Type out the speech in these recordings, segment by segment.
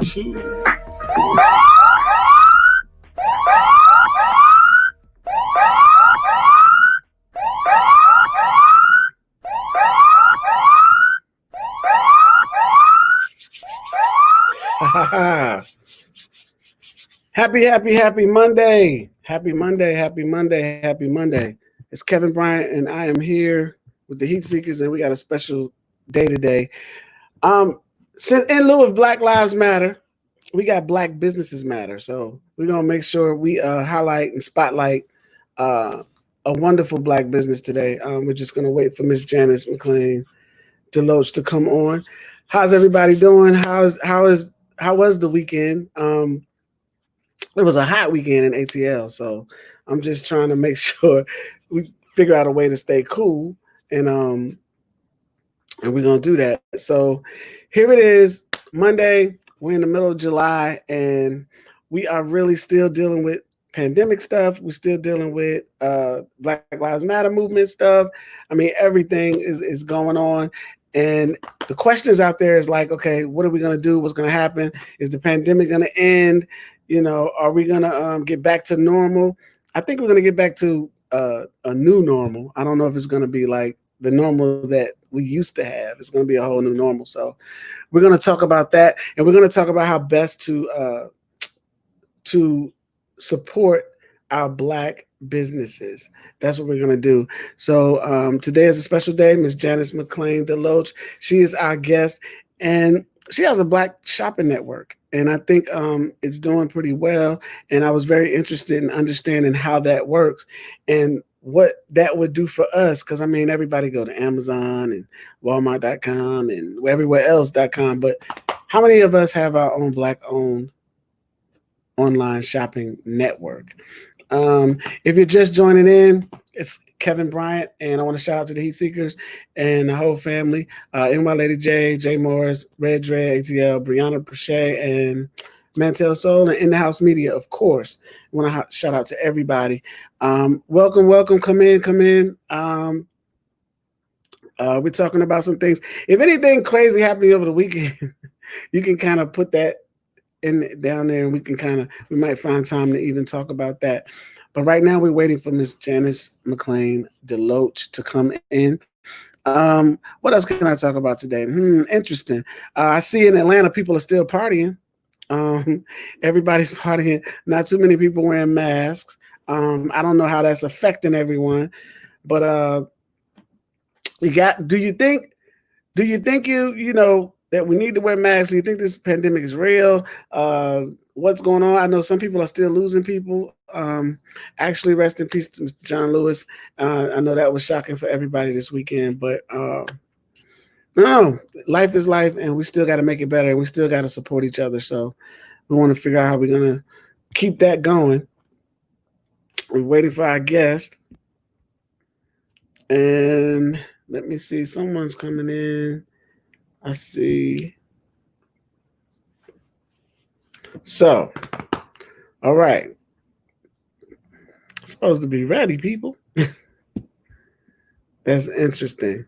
2. Happy Monday. Happy Monday. Happy Monday. Happy Monday. It's Kevin Bryant, and I am here with the Heatseekers, and we got a special day today. Since in lieu of Black Lives Matter, we got Black Businesses Matter. So we're gonna make sure we highlight and spotlight a wonderful Black business today. We're just gonna wait for Miss Janice Mclean, Deloatch, to come on. How's everybody doing? How was the weekend? It was a hot weekend in ATL, so I'm just trying to make sure we figure out a way to stay cool, and we're gonna do that. So here it is, Monday. We're in the middle of July, and we are really still dealing with pandemic stuff. We're still dealing with Black Lives Matter movement stuff. I mean, everything is going on. And the questions out there is like, okay, what are we going to do? What's going to happen? Is the pandemic going to end? You know, are we going to get back to normal? I think we're going to get back to a new normal. I don't know if it's going to be like the normal that we used to have. It's going to be a whole new normal. So we're going to talk about that. And we're going to talk about how best to support our Black businesses. That's what we're going to do. So today is a special day. Miss Janice Mclean, Deloatch. She is our guest, and she has a Black shopping network, and I think it's doing pretty well. And I was very interested in understanding how that works and what that would do for us. Because I mean, everybody go to Amazon and Walmart.com and everywhere else.com, but how many of us have our own Black-owned online shopping network? If you're just joining in, it's Kevin Bryant, and I want to shout out to the Heatseekers and the whole family. My Lady J, Jay Morris, Red Dre, ATL, Brianna Prochet, and Mantel Soul, and In the House Media, of course. I want to shout out to everybody. Welcome. Come in. We're talking about some things. If anything crazy happening over the weekend, you can kind of put that down there, and we might find time to even talk about that. But right now we're waiting for Miss Janice Mclean Deloatch to come in. What else can I talk about today? Interesting. I see in Atlanta people are still partying. Everybody's partying. Not too many people wearing masks. I don't know how that's affecting everyone, but do you think you know that we need to wear masks? Do you think this pandemic is real? What's going on? I know some people are still losing people. Actually, rest in peace to Mr. John Lewis. I know that was shocking for everybody this weekend, but no, life is life, and we still got to make it better. We still got to support each other. So we want to figure out how we're going to keep that going. We're waiting for our guest. And let me see. Someone's coming in. I see. So, all right. Supposed to be ready, people. That's interesting.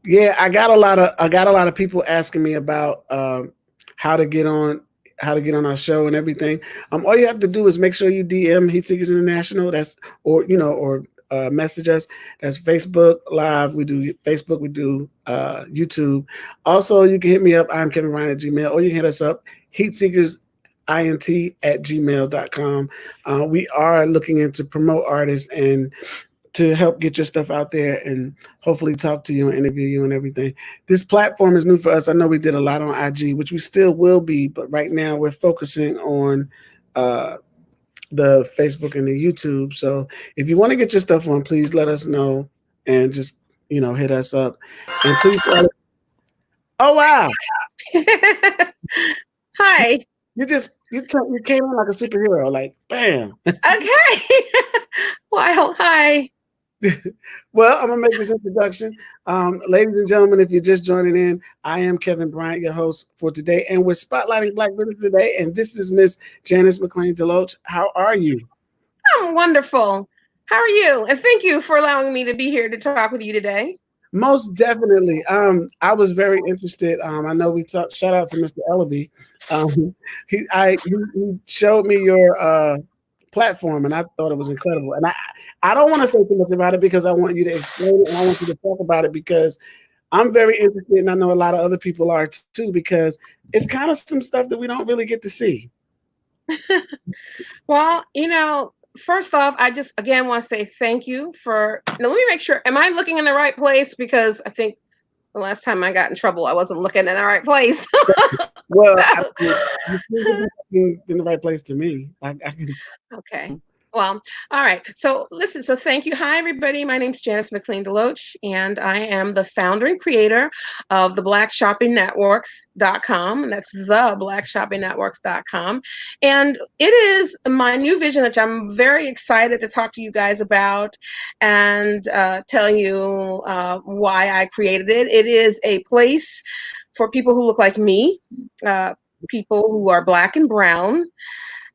Yeah, I got a lot of people asking me about how to get on our show and everything. All you have to do is make sure you DM Heatseekers International. Or message us. That's Facebook Live. We do Facebook. We do YouTube. Also, you can hit me up. I'm Kevin Ryan at Gmail, or you can hit us up, heatseekersint@gmail.com. We are looking into promote artists and to help get your stuff out there and hopefully talk to you and interview you and everything. This platform is new for us. I know we did a lot on IG, which we still will be, but right now we're focusing on the Facebook and the YouTube. So if you want to get your stuff on, please let us know and just, hit us up. And please. Oh, wow. Hi. You came in like a superhero, like, bam. Okay. Wow. Hi. Well, I'm going to make this introduction. Ladies and gentlemen, if you're just joining in, I am Kevin Bryant, your host for today, and we're spotlighting Black business today, and this is Miss Janice Mclean Deloatch. How are you? I'm wonderful. How are you? And thank you for allowing me to be here to talk with you today. Most definitely. I was very interested. I know we talked. Shout out to Mr. Ellaby. He showed me your platform, and I thought it was incredible. And I don't want to say too much about it because I want you to explain it, and I want you to talk about it because I'm very interested, and I know a lot of other people are too, because it's kind of some stuff that we don't really get to see. Well, first off, I just again want to say thank you for. Now, let me make sure. Am I looking in the right place? Because I think the last time I got in trouble, I wasn't looking in the right place. Well, I So, mean, you seem to be in the right place to me. I can. okay. Well, all right. So listen, so thank you. Hi, everybody. My name's Janice Mclean DeLoatch, and I am the founder and creator of the blackshoppingnetworks.com. And that's the blackshoppingnetworks.com. And it is my new vision that I'm very excited to talk to you guys about and tell you why I created it. It is a place for people who look like me, people who are Black and brown.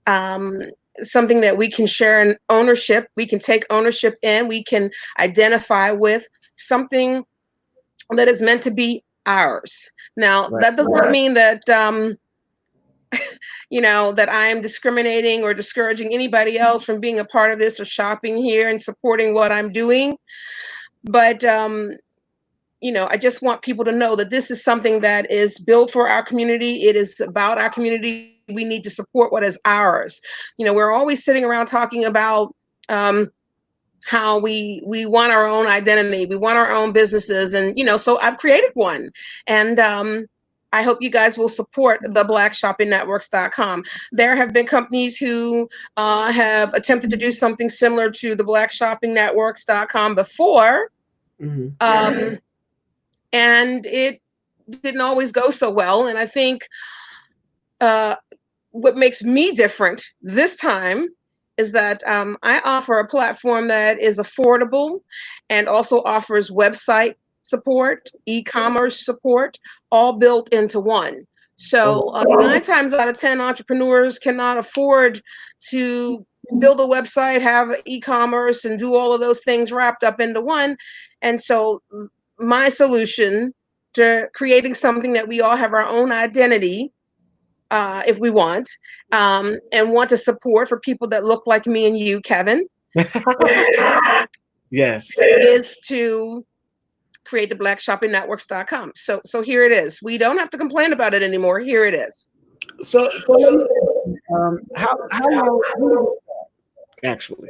Um, Something that we can share in ownership. We can take ownership in. We can identify with something that is meant to be ours. Now, Right. that does not mean that that I am discriminating or discouraging anybody else from being a part of this or shopping here and supporting what I'm doing. But I just want people to know that this is something that is built for our community. It is about our community. We need to support what is ours. We're always sitting around talking about how we want our own identity, we want our own businesses, and so I've created one, and I hope you guys will support the blackshoppingnetworks.com. There have been companies who have attempted to do something similar to the blackshoppingnetworks.com before. Mm-hmm. And it didn't always go so well. And I think uh, what makes me different this time is that I offer a platform that is affordable and also offers website support, e-commerce support, all built into one. So 9 times out of 10, entrepreneurs cannot afford to build a website, have e-commerce, and do all of those things wrapped up into one. And so my solution to creating something that we all have our own identity, if we want, and want to support for people that look like me and you, Kevin, Yes. is to create the blackshoppingnetworks.com. So here it is. We don't have to complain about it anymore. Here it is. So let me how long when did this start, actually?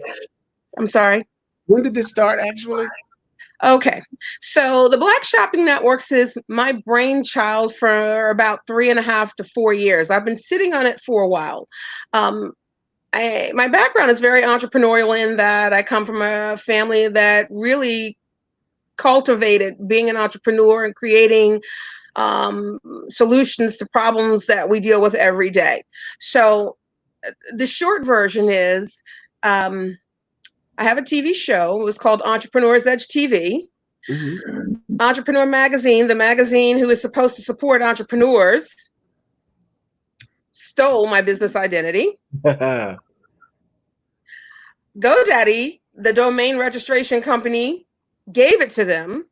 I'm sorry. When did this start actually? Okay. So the Black Shopping Networks is my brainchild for about 3.5 to 4 years. I've been sitting on it for a while. My background is very entrepreneurial in that I come from a family that really cultivated being an entrepreneur and creating solutions to problems that we deal with every day. So the short version is I have a TV show. It was called Entrepreneur's Edge TV. Mm-hmm. Entrepreneur Magazine, the magazine who is supposed to support entrepreneurs, stole my business identity. GoDaddy, the domain registration company, gave it to them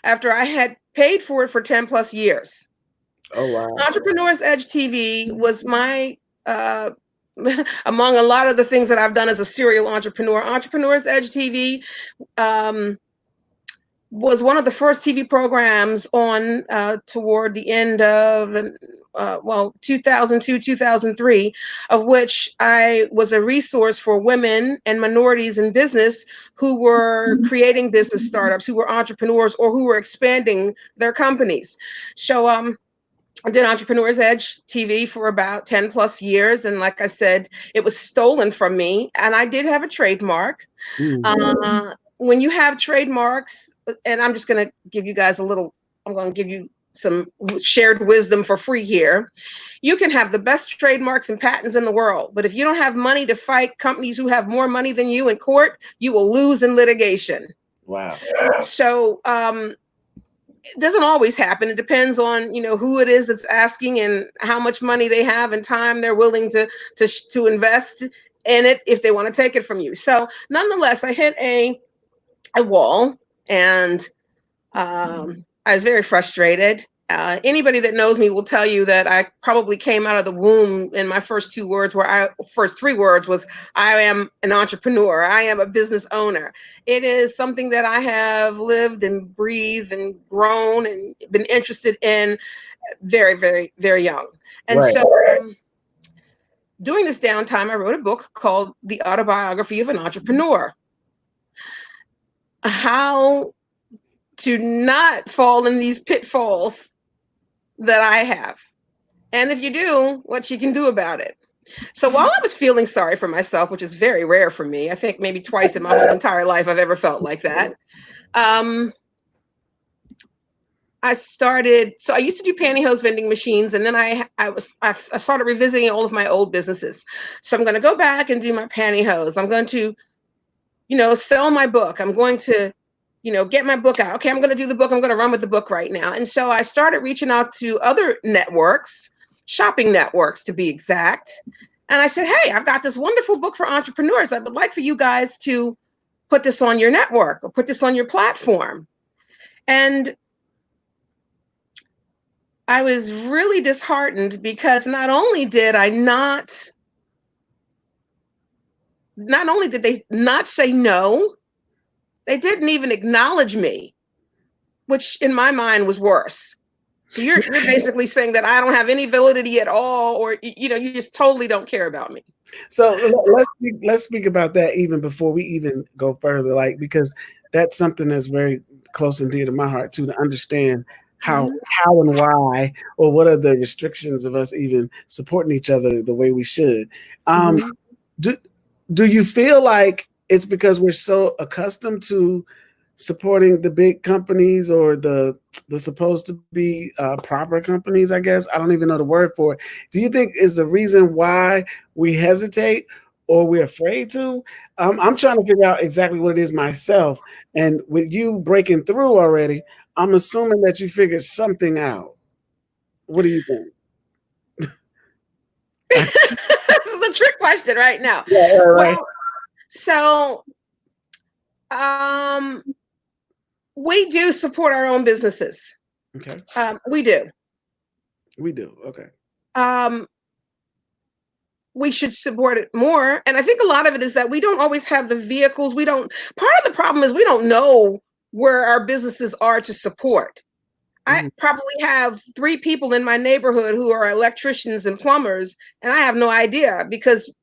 after I had paid for it for 10 plus years. Oh wow. Entrepreneur's Edge TV was my among a lot of the things that I've done as a serial entrepreneur. Entrepreneur's Edge TV was one of the first TV programs on toward the end of 2002, 2003, of which I was a resource for women and minorities in business who were creating business startups, who were entrepreneurs, or who were expanding their companies. So I did Entrepreneur's Edge TV for about 10 plus years. And like I said, it was stolen from me. And I did have a trademark. Mm-hmm. When you have trademarks, and I'm just going to give you guys I'm going to give you some shared wisdom for free here. You can have the best trademarks and patents in the world, but if you don't have money to fight companies who have more money than you in court, you will lose in litigation. Wow. So it doesn't always happen. It depends on who it is that's asking and how much money they have and time they're willing to invest in it if they want to take it from you. So nonetheless, I hit a wall, and I was very frustrated. Anybody that knows me will tell you that I probably came out of the womb and my first three words was, I am an entrepreneur. I am a business owner. It is something that I have lived and breathed and grown and been interested in very, very, very young. And Right. so during this downtime, I wrote a book called The Autobiography of an Entrepreneur. How to not fall in these pitfalls that I have. And if you do, what you can do about it. So while I was feeling sorry for myself, which is very rare for me, I think maybe twice in my whole entire life I've ever felt like that. I used to do pantyhose vending machines, and then I started revisiting all of my old businesses. So I'm going to go back and do my pantyhose. I'm going to, sell my book. I'm going to, get my book out. Okay, I'm going to do the book. I'm going to run with the book right now. And so I started reaching out to other networks, shopping networks to be exact. And I said, hey, I've got this wonderful book for entrepreneurs. I would like for you guys to put this on your network or put this on your platform. And I was really disheartened because not only did they not say no, they didn't even acknowledge me, which in my mind was worse. So you're basically saying that I don't have any validity at all, or you just totally don't care about me. So let's speak about that even before we even go further, like, because that's something that's very close and dear to my heart too, to understand how and why, or what are the restrictions of us even supporting each other the way we should. Do do you feel like it's because we're so accustomed to supporting the big companies, or the supposed to be proper companies? I guess I don't even know the word for it. Do you think is the reason why we hesitate, or we're afraid to? I'm trying to figure out exactly what it is myself. And with you breaking through already, I'm assuming that you figured something out. What do you think? This is the trick question right now. Yeah, right. Well, so we do support our own businesses. Okay. We do. We do. Okay. We should support it more. And I think a lot of it is that we don't always have the vehicles. Part of the problem is we don't know where our businesses are to support. I probably have 3 people in my neighborhood who are electricians and plumbers, and I have no idea because,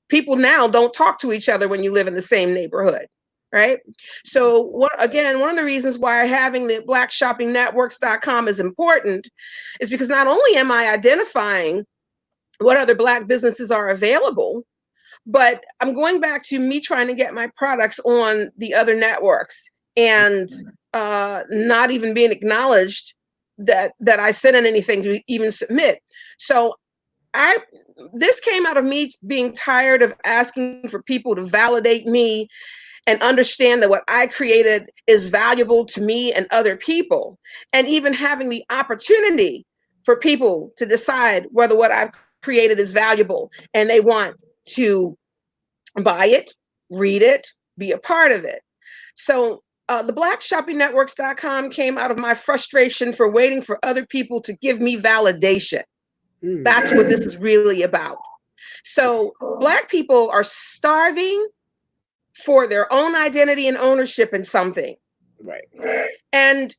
people now don't talk to each other when you live in the same neighborhood, right? So one of the reasons why having the blackshoppingnetworks.com is important is because not only am I identifying what other Black businesses are available, but I'm going back to me trying to get my products on the other networks and not even being acknowledged that I sent in anything to even submit. So this came out of me being tired of asking for people to validate me and understand that what I created is valuable to me and other people, and even having the opportunity for people to decide whether what I've created is valuable and they want to buy it, read it, be a part of it. So the blackshoppingnetworks.com came out of my frustration for waiting for other people to give me validation. That's what this is really about. So Black people are starving for their own identity and ownership in something. Right. And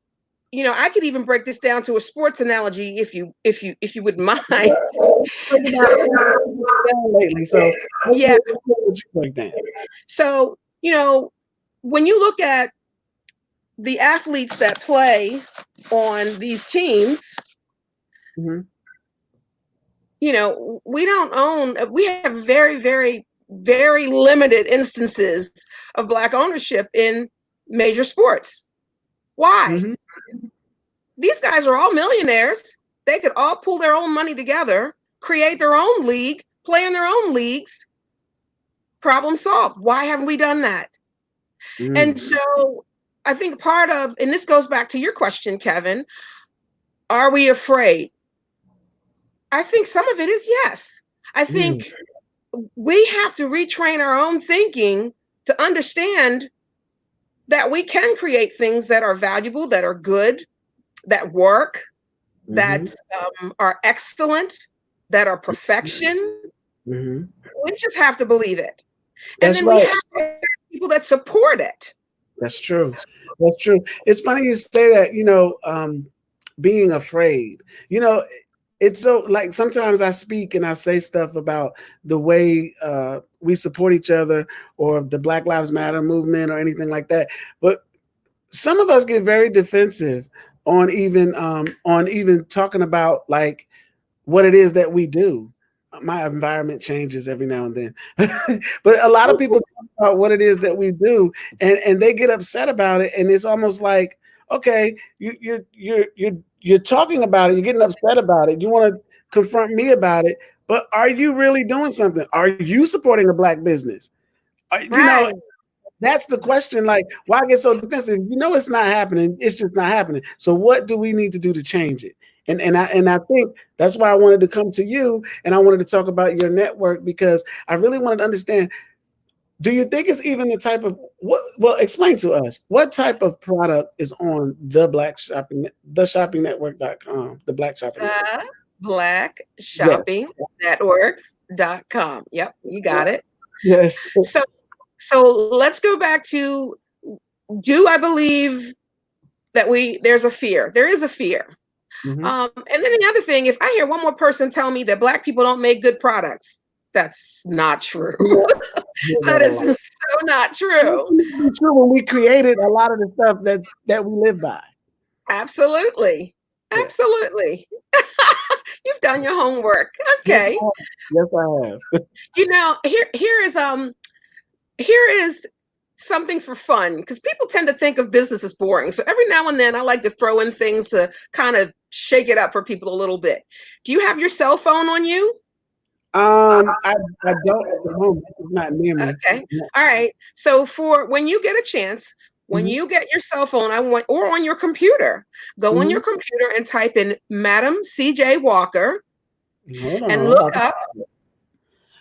I could even break this down to a sports analogy if you would mind. Lately, so Yeah. break down. So, when you look at the athletes that play on these teams, we have very, very, very limited instances of Black ownership in major sports. Why? These guys are all millionaires. They could all pull their own money together, create their own league, play in their own leagues. Problem solved. Why haven't we done that? And so I think and this goes back to your question, Kevin, are we afraid? I think some of it is yes. I think we have to retrain our own thinking to understand that we can create things that are valuable, that are good, that work, that are excellent, that are perfection. Mm-hmm. We just have to believe it. And That's then we right. have people that support it. That's true. That's true. It's funny you say that, being afraid. It's so like sometimes I speak and I say stuff about the way we support each other or the Black Lives Matter movement or anything like that. But some of us get very defensive on even talking about like what it is that we do. My environment changes every now and then, but a lot of people talk about what it is that we do, and they get upset about it, and it's almost like, okay, you're talking about it, you're getting upset about it, you want to confront me about it, but are you really doing something? Are you supporting a Black business? Right. That's the question. Like, why get so defensive? It's not happening. It's just not happening. So what do we need to do to change it? And I think that's why I wanted to come to you and I wanted to talk about your network, because I really wanted to understand, do you think it's even the type of what, well, explain to us what type of product is on the shoppingnetwork.com, the Black Shopping Network? The Black Yes. Shopping Network.com. Yep, you got it. Yes. So let's go back to, do I believe that there's a fear? There is a fear. Mm-hmm. And then the other thing, if I hear one more person tell me that Black people don't make good products, that's not true. That is so not true. It's true when we created a lot of the stuff that we live by. Absolutely. Yeah. Absolutely. You've done your homework. Okay. Yes, I have. Here is something for fun, because people tend to think of business as boring. So every now and then I like to throw in things to kind of shake it up for people a little bit. Do you have your cell phone on you? I don't at the moment. It's not near me. Okay. All right. So for when you get a chance, when Mhm. you get your cell phone, or on your computer, go on your Mhm. computer and type in Madam C.J. Walker Hold and on. look up.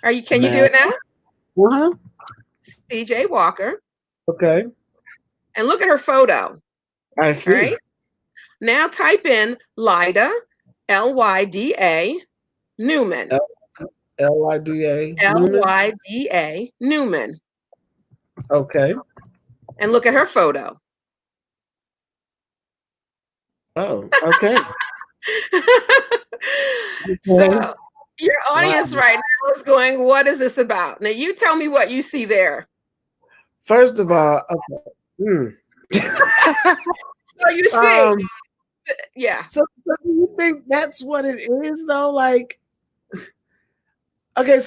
Can you do it now? Uh-huh. C.J. Walker, Okay. and look at her photo. I All see. right. Now type in Lyda, Lyda Newman. Lyda Newman. Lyda Newman. Okay. And look at her photo. Oh, okay. So your Wow. audience right now is going, what is this about? Now you tell me what you see there. First of all, okay. So you see, yeah. So do you think that's what it is though? Like, okay,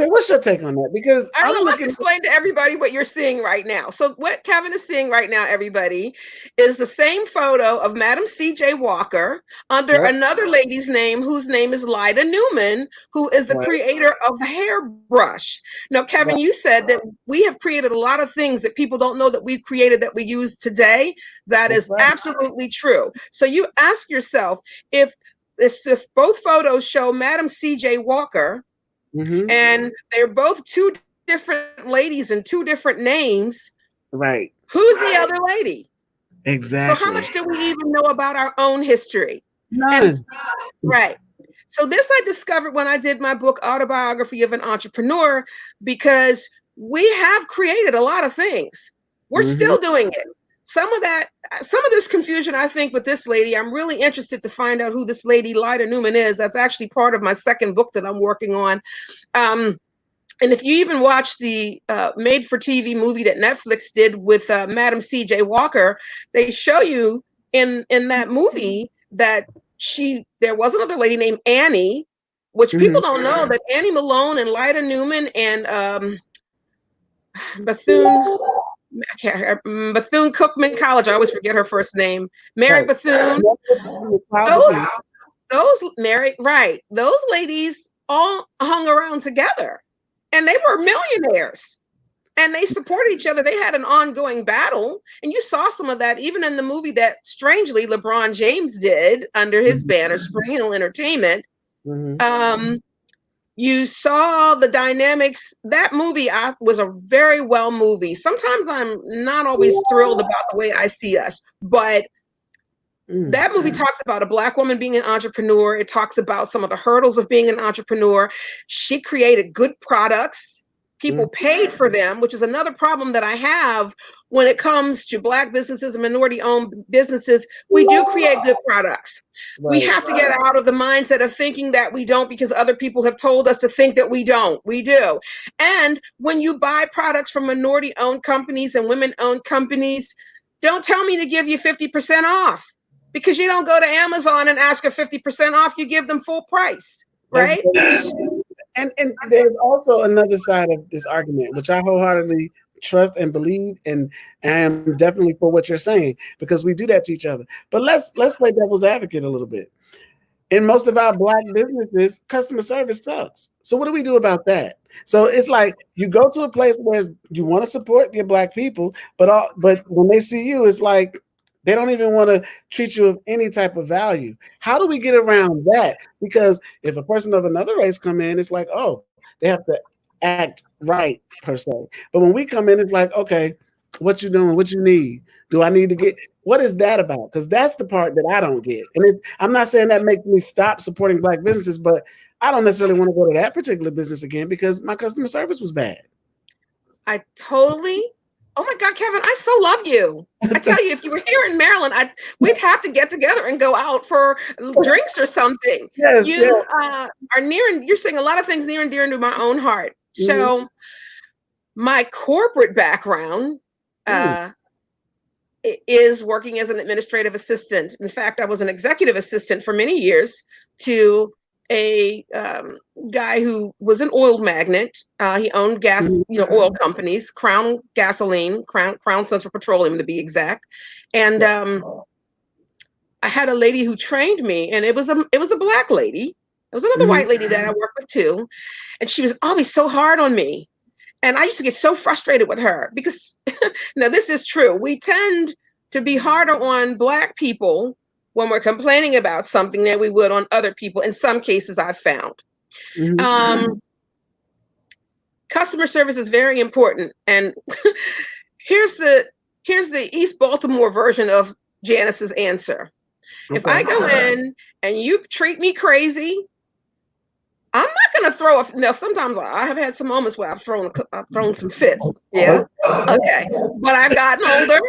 what's your take on that? Because All right, I'm let's looking. explain to everybody what you're seeing right now. So what Kevin is seeing right now, everybody, is the same photo of Madam C.J. Walker under Yep. another lady's name, whose name is Lyda Newman, who is the Right. creator of the hairbrush. Now, Kevin, Right. you said that we have created a lot of things that people don't know that we've created that we use today. That That's is right. absolutely true. So you ask yourself, if both photos show Madam C.J. Walker, Mm-hmm. and they're both two different ladies and two different names, Right. who's the other lady? So how Exactly. much do we even know about our own history? And None. right. So this I discovered when I did my book, Autobiography of an Entrepreneur, because we have created a lot of things. We're Mm-hmm. still doing it. Some of this confusion, I think, with this lady, I'm really interested to find out who this lady Lyda Newman is. That's actually part of my second book that I'm working on. And if you even watch the made-for-TV movie that Netflix did with Madam C.J. Walker, they show you in that movie that there was another lady named Annie, which people Mm-hmm. don't know, that Annie Malone and Lyda Newman and Bethune Cookman College. I always forget her first name. Mary Right. Bethune. Those those ladies all hung around together, and they were millionaires, and they supported each other. They had an ongoing battle, and you saw some of that even in the movie that strangely LeBron James did under his banner, Spring Hill Entertainment. Mm-hmm. Um, You saw the dynamics. That movie was a very well movie. Sometimes I'm not always thrilled about the way I see us, but that movie talks about a Black woman being an entrepreneur. It talks about some of the hurdles of being an entrepreneur. She created good products. People paid for them, which is another problem that I have when it comes to Black businesses and minority-owned businesses. We do create good products. We have to get out of the mindset of thinking that we don't because other people have told us to think that we don't. We do. And when you buy products from minority-owned companies and women-owned companies, don't tell me to give you 50% off. Because you don't go to Amazon and ask for 50% off, you give them full price, right? And there's also another side of this argument, which I wholeheartedly trust and believe, and I am definitely for what you're saying, because we do that to each other. But let's play devil's advocate a little bit. In most of our Black businesses, customer service sucks. So what do we do about that? So it's like you go to a place where you want to support your Black people, but when they see you, it's like they don't even want to treat you with any type of value. How do we get around that? Because if a person of another race come in, it's like, oh, they have to act right per se. But when we come in, it's like, okay, what you doing? What you need? Do I need to get? What is that about? Because that's the part that I don't get. And I'm not saying that makes me stop supporting Black businesses, but I don't necessarily want to go to that particular business again because my customer service was bad. I totally. Oh my God, Kevin, I so love you. I tell you, if you were here in Maryland, we'd have to get together and go out for drinks or something. Yes, you are near, and you're saying a lot of things near and dear to my own heart. So my corporate background is working as an administrative assistant. In fact, I was an executive assistant for many years to a guy who was an oil magnate. He owned gas, oil companies, Crown Gasoline, Crown Central Petroleum to be exact. And I had a lady who trained me, and it was a Black lady. There was another white lady that I worked with too, and she was always so hard on me. And I used to get so frustrated with her because now this is true. We tend to be harder on Black people when we're complaining about something than we would on other people. In some cases, I've found. Customer service is very important. And here's the East Baltimore version of Janice's answer. Okay. If I go in and you treat me crazy, I'm not going to throw a. Now, sometimes I have had some moments where I've thrown some fits. Yeah. Okay. But I've gotten older.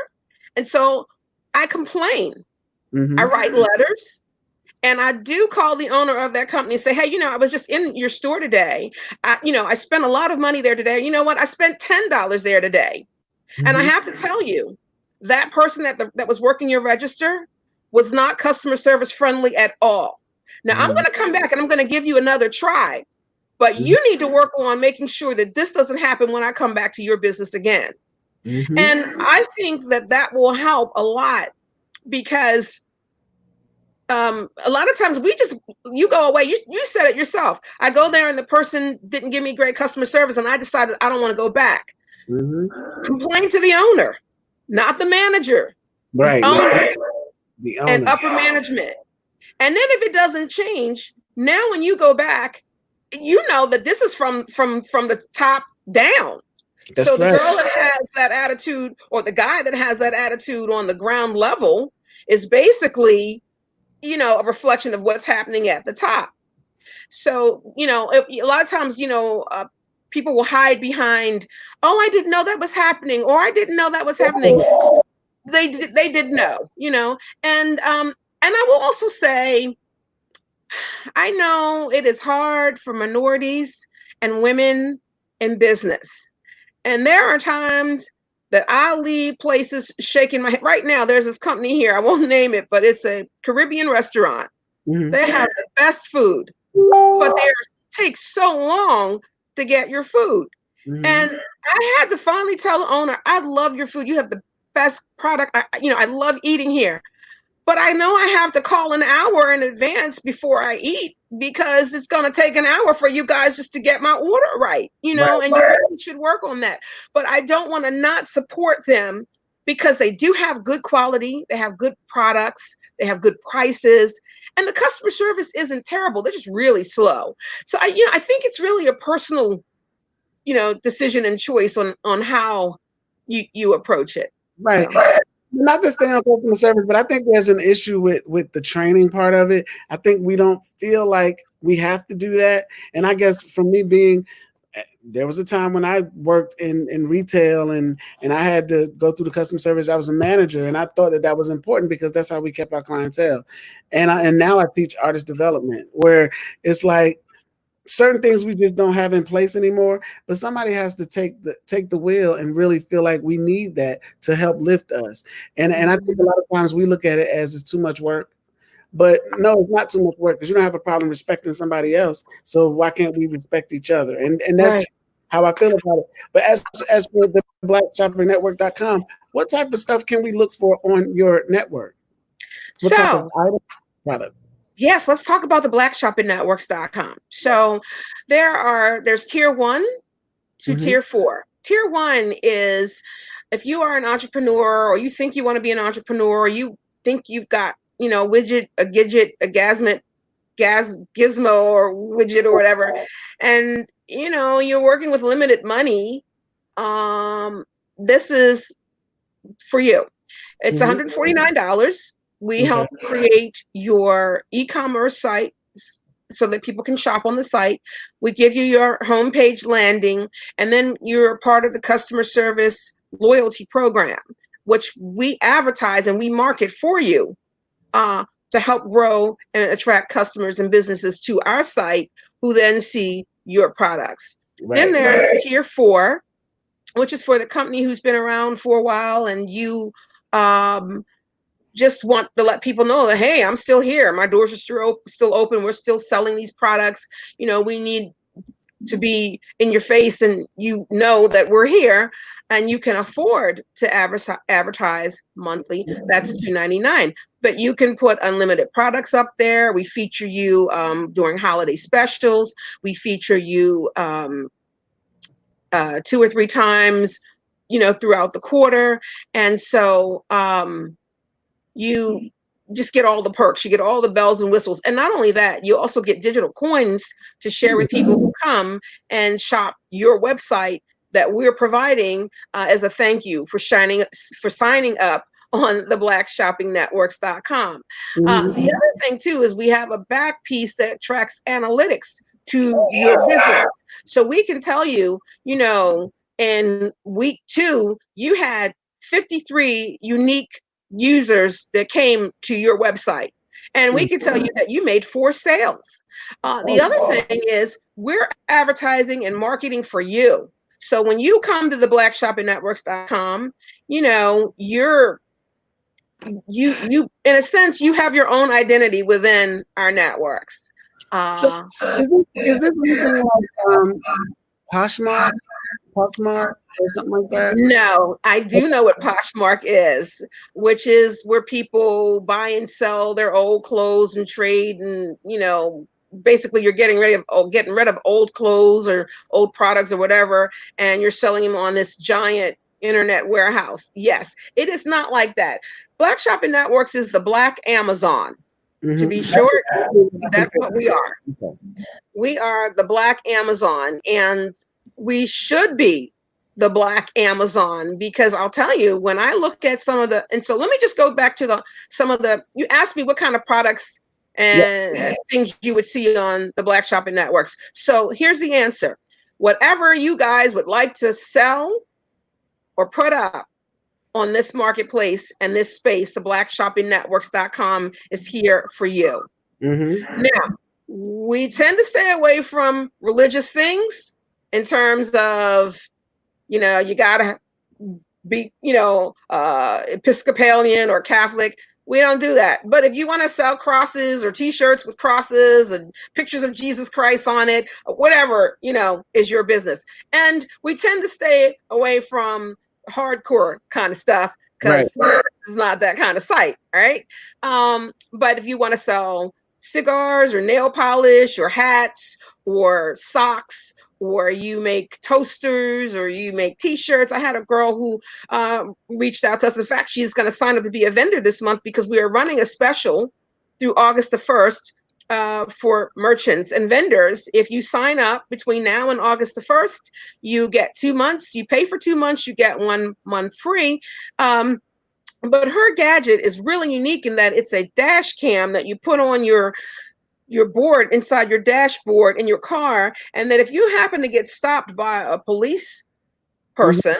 And so I complain. I write letters. And I do call the owner of that company and say, hey, I was just in your store today. I spent a lot of money there today. You know what? I spent $10 there today. And I have to tell you, that person that was working your register was not customer service friendly at all. Now, I'm going to come back and I'm going to give you another try, but you need to work on making sure that this doesn't happen when I come back to your business again. And I think that will help a lot because a lot of times you go away. You said it yourself. I go there and the person didn't give me great customer service and I decided I don't want to go back. Complain to the owner, not the manager. Right. The owner. And upper management. And then if it doesn't change, now when you go back, you know that this is from the top down. That's so the girl that has that attitude or the guy that has that attitude on the ground level is basically, a reflection of what's happening at the top. So, a lot of times, people will hide behind, oh, I didn't know that was happening, or I didn't know that was happening. They did know, and I will also say, I know it is hard for minorities and women in business. And there are times that I leave places shaking my head. Right now, there's this company here, I won't name it, but it's a Caribbean restaurant. They have the best food, but they take so long to get your food. And I had to finally tell the owner, I love your food. You have the best product. I love eating here. But I know I have to call an hour in advance before I eat because it's going to take an hour for you guys just to get my order right, and you really should work on that. But I don't want to not support them because they do have good quality. They have good products. They have good prices. and the customer service isn't terrible. They're just really slow. So I think it's really a personal, decision and choice on how you approach it. Right. So. Not to stay on customer service, but I think there's an issue with the training part of it. I think we don't feel like we have to do that. And I guess for me there was a time when I worked in retail and I had to go through the customer service. I was a manager, and I thought that was important because that's how we kept our clientele. And now I teach artist development, where it's like certain things we just don't have in place anymore, but somebody has to take the wheel and really feel like we need that to help lift us. And I think a lot of times we look at it as it's too much work. But no, it's not too much work, because you don't have a problem respecting somebody else. So why can't we respect each other? And that's Right. how I feel about it. But as for the blackshoppingnetwork.com, what type of stuff can we look for on your network? What type of So, item, product? yes, let's talk about the blackshoppingnetworks.com. So there's tier 1 to Mm-hmm. tier 4. Tier 1 is if you are an entrepreneur, or you think you want to be an entrepreneur, or you think you've got, widget, a gidget, a gizmo or widget or whatever, and you're working with limited money, this is for you. It's Mm-hmm. $149. We Okay. help create your e-commerce site so that people can shop on the site. We give you your homepage landing, and then you're a part of the customer service loyalty program, which we advertise and we market for you, to help grow and attract customers and businesses to our site, who then see your products. Then Right. there's tier 4, which is for the company who's been around for a while, and you um, just want to let people know that, hey, I'm still here. My doors are still open. We're still selling these products. We need to be in your face, and that we're here, and you can afford to advertise monthly. That's $2.99. But you can put unlimited products up there. We feature you during holiday specials. We feature you 2 or 3 times, throughout the quarter. And so you just get all the perks. You get all the bells and whistles. And not only that, you also get digital coins to share with people who come and shop your website that we're providing as a thank you for signing up on the blackshoppingnetworks.com. Mm-hmm. The other thing too is we have a back piece that tracks analytics to your business. So we can tell you, in week 2, you had 53 unique users that came to your website. And we can tell you that you made 4 sales. The other thing is we're advertising and marketing for you. So when you come to the blackshoppingnetworks.com, you in a sense, you have your own identity within our networks. So Uh, is this anything like Poshmark, Poshmark, or something like that? No, I do know what Poshmark is, which is where people buy and sell their old clothes and trade, and basically you're getting rid of old clothes or old products or whatever, and you're selling them on this giant internet warehouse. Yes, it is not like that. Black Shopping Networks is the Black Amazon. To be Mm-hmm. short, that's what we are. We are the Black Amazon, and we should be the Black Amazon, because I'll tell you, when I look at and so let me just go back to you asked me what kind of products Yeah. and things you would see on the Black Shopping Networks. So here's the answer. Whatever you guys would like to sell or put up on this marketplace and this space, the blackshoppingnetworks.com is here for you. Mm-hmm. Now, we tend to stay away from religious things in terms of, you gotta be, Episcopalian or Catholic. We don't do that. But if you want to sell crosses or t-shirts with crosses and pictures of Jesus Christ on it, whatever, is your business. And we tend to stay away from hardcore kind of stuff, Right. because it's not that kind of site, right? But if you want to sell cigars or nail polish or hats or socks, or you make toasters, or you make t-shirts. I had a girl who reached out to us. In fact, she's going to sign up to be a vendor this month, because we are running a special through August the 1st for merchants and vendors. If you sign up between now and August the 1st, you get 2 months. You pay for 2 months, you get 1 month free. But her gadget is really unique in that it's a dash cam that you put on your board inside your dashboard in your car, and that if you happen to get stopped by a police person,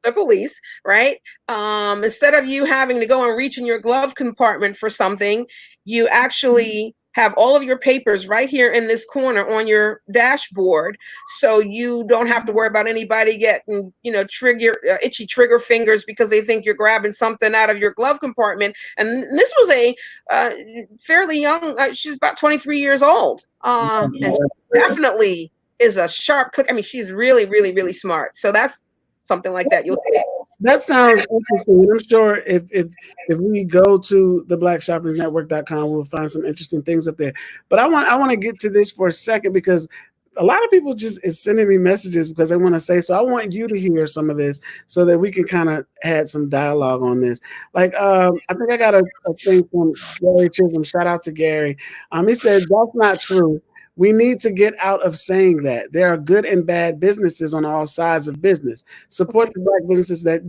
the police, right? Instead of you having to go and reach in your glove compartment for something, you actually have all of your papers right here in this corner on your dashboard, so you don't have to worry about anybody getting, trigger itchy trigger fingers because they think you're grabbing something out of your glove compartment. And this was a fairly young, she's about 23 years old, and definitely is a sharp cook. I mean, she's really, really, really smart. So that's something like that you'll see. That sounds interesting. And I'm sure if we go to the blackshoppersnetwork.com, we'll find some interesting things up there. But I want to get to this for a second, because a lot of people just is sending me messages because they want to say, so I want you to hear some of this so that we can kind of had some dialogue on this. Like, I think I got a thing from Gary Chisholm. Shout out to Gary. He said, that's not true. We need to get out of saying that. There are good and bad businesses on all sides of business. Support the Black businesses that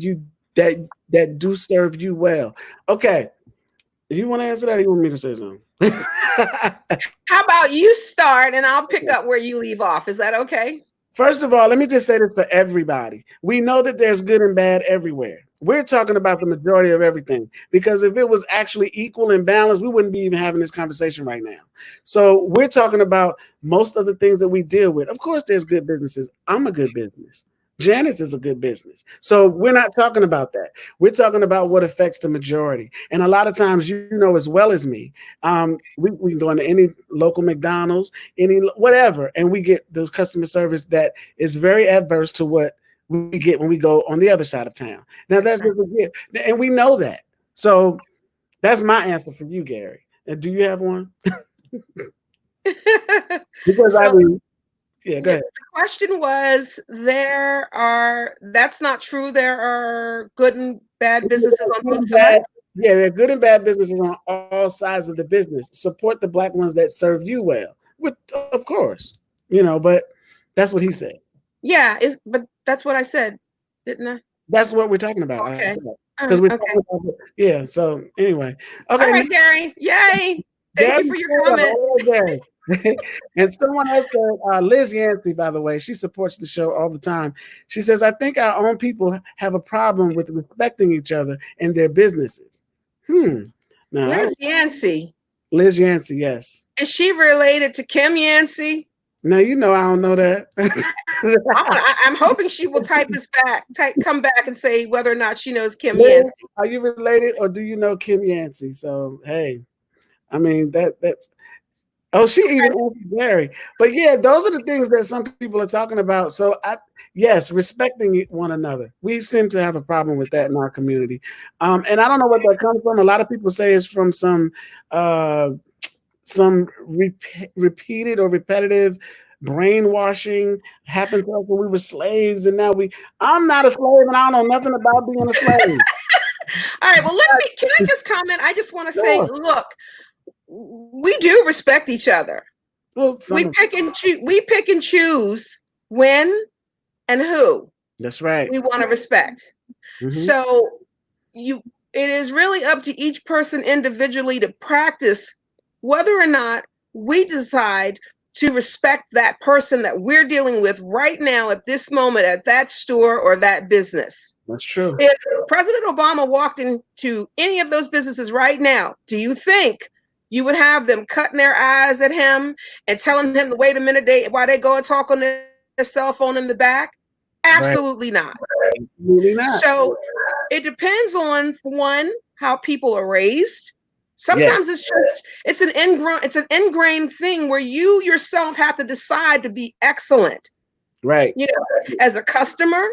do serve you well. Okay. Do you want to answer that, or you want me to say something? How about you start and I'll pick up where you leave off? Is that okay? First of all, let me just say this for everybody. We know that there's good and bad everywhere. We're talking about the majority of everything, because if it was actually equal and balanced, we wouldn't be even having this conversation right now. So we're talking about most of the things that we deal with. Of course, there's good businesses. I'm a good business. Janice is a good business. So we're not talking about that. We're talking about what affects the majority. And a lot of times, as well as me, we can go into any local McDonald's, any whatever, and we get those customer service that is very adverse to what we get when we go on the other side of town. Now that's just a gift, and we know that. So that's my answer for you, Gary. And do you have one? Because yeah, go ahead. The question was, that's not true. There are good and bad businesses on both sides. Yeah, there are good and bad businesses on all sides of the business. Support the Black ones that serve you well. Of course, but that's what he said. Yeah, but that's what I said, didn't I? That's what we're talking about. Okay. Because we're talking about yeah. So anyway, okay. All right, Gary. Yay! Thank you for your comment. And someone else said, Liz Yancey, by the way, she supports the show all the time. She says, I think our own people have a problem with respecting each other and their businesses. Now, Liz Yancey. Liz Yancey, yes. Is she related to Kim Yancey? No, I don't know that. I'm hoping she will come back and say whether or not she knows Kim Liz, Yancey. Are you related, or do you know Kim Yancey? So, hey, I mean, that's... Oh, she even answered Gary. But yeah, those are the things that some people are talking about. So yes, respecting one another. We seem to have a problem with that in our community. And I don't know what that comes from. A lot of people say it's from some repeated or repetitive brainwashing happened to us when we were slaves, and now I'm not a slave, and I don't know nothing about being a slave. All right, well, can I just comment? I just want to say, look, we do respect each other. Well, we pick and choose when and who. That's right. We want to respect. Mm-hmm. So it is really up to each person individually to practice whether or not we decide to respect that person that we're dealing with right now at this moment at that store or that business. That's true. If President Obama walked into any of those businesses right now, do you think you would have them cutting their eyes at him and telling him to wait a minute while they go and talk on their cell phone in the back? Absolutely not. Absolutely not. So it depends on, one, how people are raised. Sometimes it's an ingrained thing where you yourself have to decide to be excellent. Right. As a customer,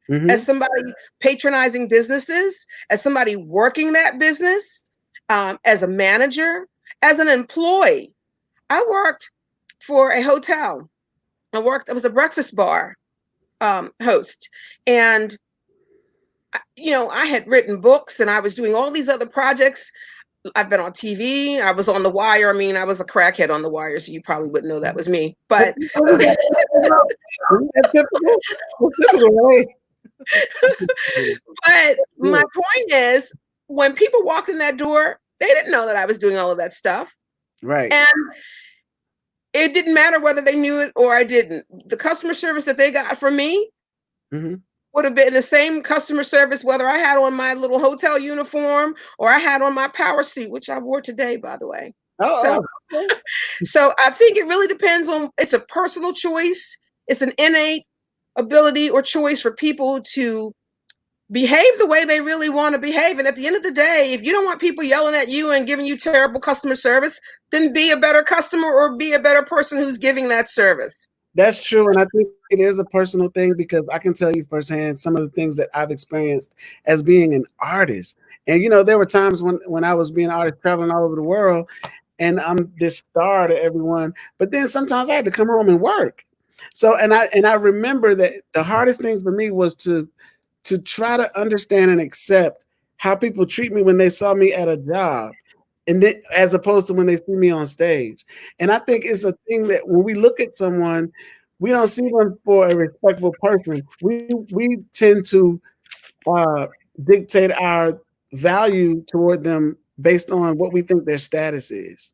mm-hmm. as somebody patronizing businesses, as somebody working that business, as a manager, as an employee. I worked for a hotel. I was a breakfast bar host. And, I had written books and I was doing all these other projects. I've been on TV. I was on The Wire. I mean, I was a crackhead on The Wire, so you probably wouldn't know that was me. But typical, right? but my point is, when people walked in that door, they didn't know that I was doing all of that stuff. Right. And it didn't matter whether they knew it or I didn't. The customer service that they got from me would have been the same customer service whether I had on my little hotel uniform or I had on my power suit, which I wore today, by the way. So I think it really depends on, it's a personal choice. It's an innate ability or choice for people to behave the way they really want to behave. And at the end of the day, if you don't want people yelling at you and giving you terrible customer service, then be a better customer or be a better person who's giving that service. That's true. And I think it is a personal thing, because I can tell you firsthand some of the things that I've experienced as being an artist. And, you know, there were times when I was being an artist traveling all over the world and I'm this star to everyone. But then sometimes I had to come home and work. So, and I remember that the hardest thing for me was to try to understand and accept how people treat me when they saw me at a job, and then as opposed to when they see me on stage. And I think it's a thing that when we look at someone, we don't see them for a respectful person. We tend to dictate our value toward them based on what we think their status is.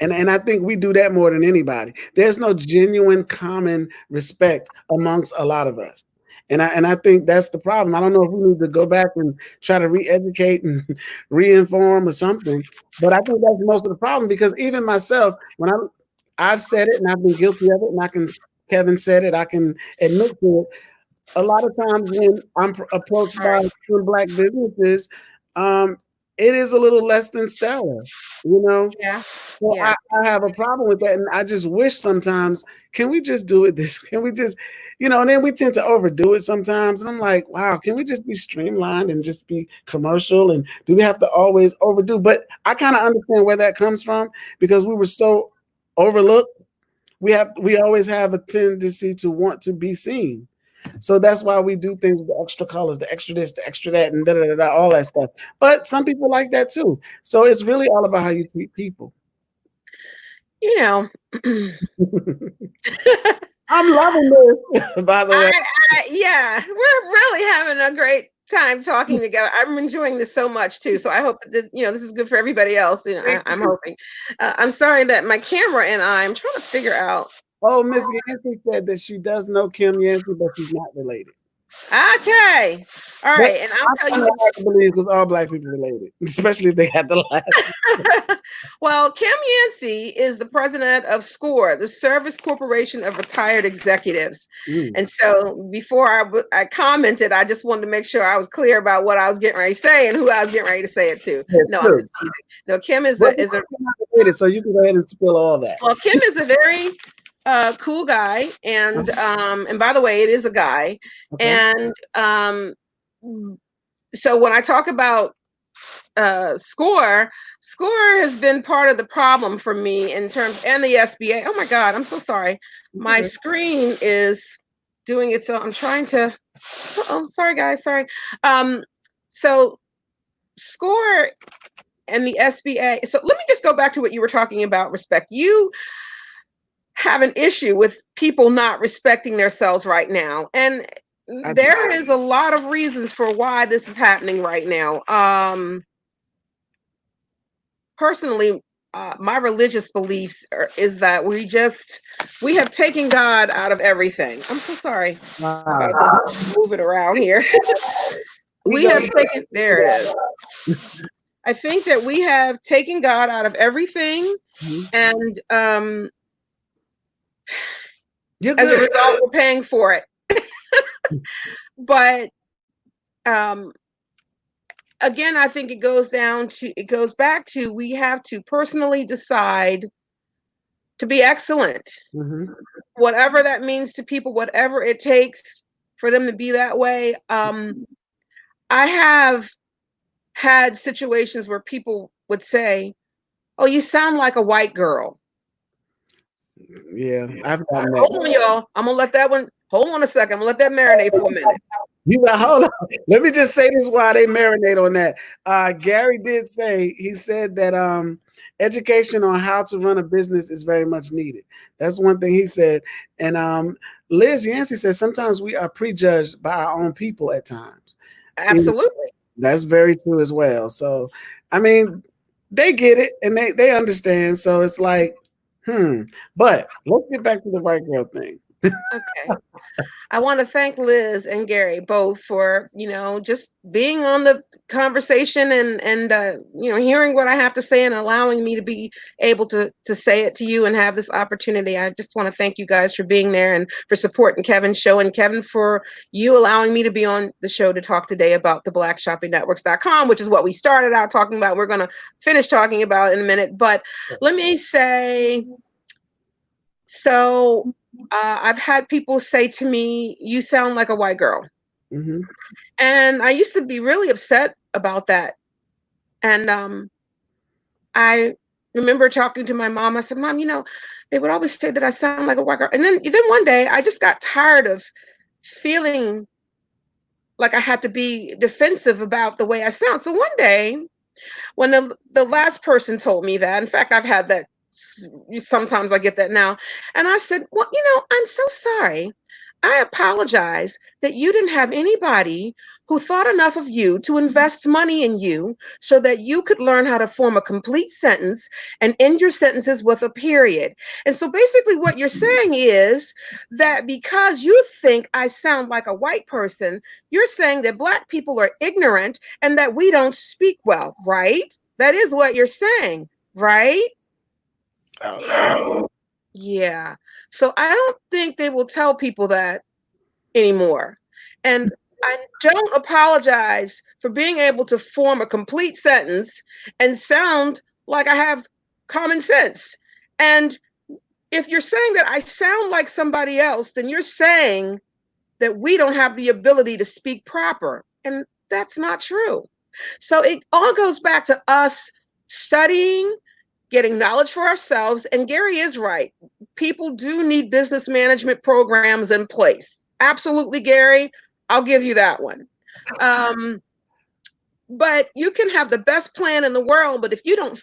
And I think we do that more than anybody. There's no genuine common respect amongst a lot of us. And I think that's the problem. I don't know if we need to go back and try to re-educate and re-inform or something. But I think that's most of the problem, because even myself, when I've said it and I've been guilty of it, and Kevin said it, I can admit to it. A lot of times when I'm approached by Black businesses, it is a little less than stellar, you know? Yeah. So I have a problem with that. And I just wish sometimes, can we just do it this? Can we just, you know, and then we tend to overdo it sometimes. And I'm like, wow, can we just be streamlined and just be commercial? And do we have to always overdo? But I kind of understand where that comes from, because we were so overlooked. We always have a tendency to want to be seen. So that's why we do things with the extra colors, the extra this, the extra that, and all that stuff. But some people like that too. So it's really all about how you treat people. You know, I'm loving this, by the way. Yeah, we're really having a great time talking together. I'm enjoying this so much too. So I hope that, you know, this is good for everybody else. You know, I'm hoping. I'm sorry that my camera and I'm trying to figure out. Oh, Miss Yancey said that she does know Kim Yancey, but she's not related. Okay. All right. And I'll tell you. I believe, because all Black people related, especially if they had the last. Well, Kim Yancey is the president of SCORE, the Service Corporation of Retired Executives. And so before I commented, I just wanted to make sure I was clear about what I was getting ready to say and who I was getting ready to say it to. No, I'm just teasing. No, Kim is a so you can go ahead and spill all that. Well, Kim is a very cool guy, and by the way, it is a guy. Okay. And so when I talk about SCORE has been part of the problem for me in terms, and the SBA. Oh my God, I'm so sorry. My screen is doing it, so I'm trying to. Oh, sorry guys, sorry. So SCORE and the SBA. So let me just go back to what you were talking about, respect. You have an issue with people not respecting themselves right now, and there is a lot of reasons for why this is happening right now. Personally, my religious beliefs is that we have taken God out of everything. I'm so sorry. Wow. Move it around here. There it is. I think that we have taken God out of everything, and as a result, we're paying for it. But again, I think it goes back to we have to personally decide to be excellent, whatever that means to people, whatever it takes for them to be that way. I have had situations where people would say, "Oh, you sound like a white girl." Yeah, I've gotten that. Hold on, y'all. I'm gonna let that one. Hold on a second. I'm gonna let that marinate for a minute. You got hold on. Let me just say this while they marinate on that. Gary did say he said that education on how to run a business is very much needed. That's one thing he said. And Liz Yancey says sometimes we are prejudged by our own people at times. And Absolutely. that's very true as well. So I mean, they get it and they understand. So it's like, But let's get back to the white girl thing. Okay. I want to thank Liz and Gary both for, just being on the conversation and hearing what I have to say and allowing me to be able to say it to you and have this opportunity. I just want to thank you guys for being there and for supporting Kevin's show, and Kevin for you allowing me to be on the show to talk today about the blackshoppingnetworks.com, which is what we started out talking about. We're going to finish talking about in a minute, but let me say, so I've had people say to me, "You sound like a white girl." Mm-hmm. And I used to be really upset about that. And I remember talking to my mom. I said, "Mom, they would always say that I sound like a white girl." And then one day I just got tired of feeling like I had to be defensive about the way I sound. So one day, when the last person told me that, in fact, I've had that, sometimes I get that now. And I said, "Well, I'm so sorry. I apologize that you didn't have anybody who thought enough of you to invest money in you so that you could learn how to form a complete sentence and end your sentences with a period." And so basically what you're saying is that because you think I sound like a white person, you're saying that Black people are ignorant and that we don't speak well, right? That is what you're saying, right? Oh. Yeah. So I don't think they will tell people that anymore. And I don't apologize for being able to form a complete sentence and sound like I have common sense. And if you're saying that I sound like somebody else, then you're saying that we don't have the ability to speak proper. And that's not true. So it all goes back to us studying, getting knowledge for ourselves. And Gary is right. People do need business management programs in place. Absolutely, Gary. I'll give you that one. But you can have the best plan in the world, but if you don't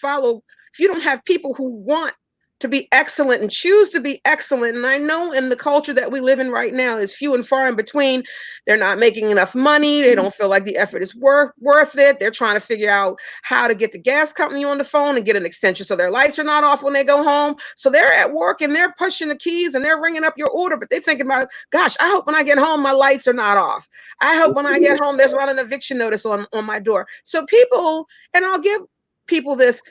have people who want to be excellent and choose to be excellent, and I know in the culture that we live in right now is few and far in between. They're not making enough money. They don't feel like the effort is worth it. They're trying to figure out how to get the gas company on the phone and get an extension so their lights are not off when they go home. So they're at work and they're pushing the keys and they're ringing up your order, but they're thinking about, gosh, I hope when I get home my lights are not off. I hope when I get home there's not an eviction notice on my door. So people, and I'll give people this,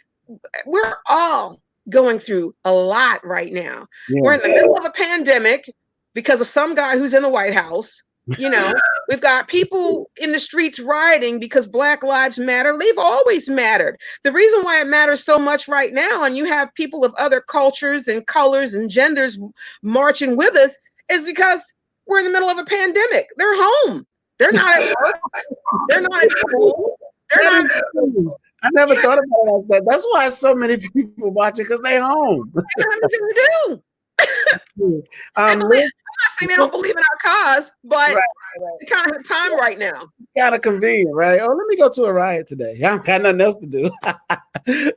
we're all going through a lot right now. Yeah. We're in the middle of a pandemic because of some guy who's in the White House. We've got people in the streets rioting because Black Lives Matter. They've always mattered. The reason why it matters so much right now, and you have people of other cultures and colors and genders marching with us, is because we're in the middle of a pandemic. They're home. They're not at work. They're not at school. They're not. I never thought about it like that. That's why so many people watch it, because they're home. They don't have anything to do. I'm not saying they don't believe in our cause, but we kind of have time right now. Kind of convenient, right? Oh, let me go to a riot today. I don't got nothing else to do.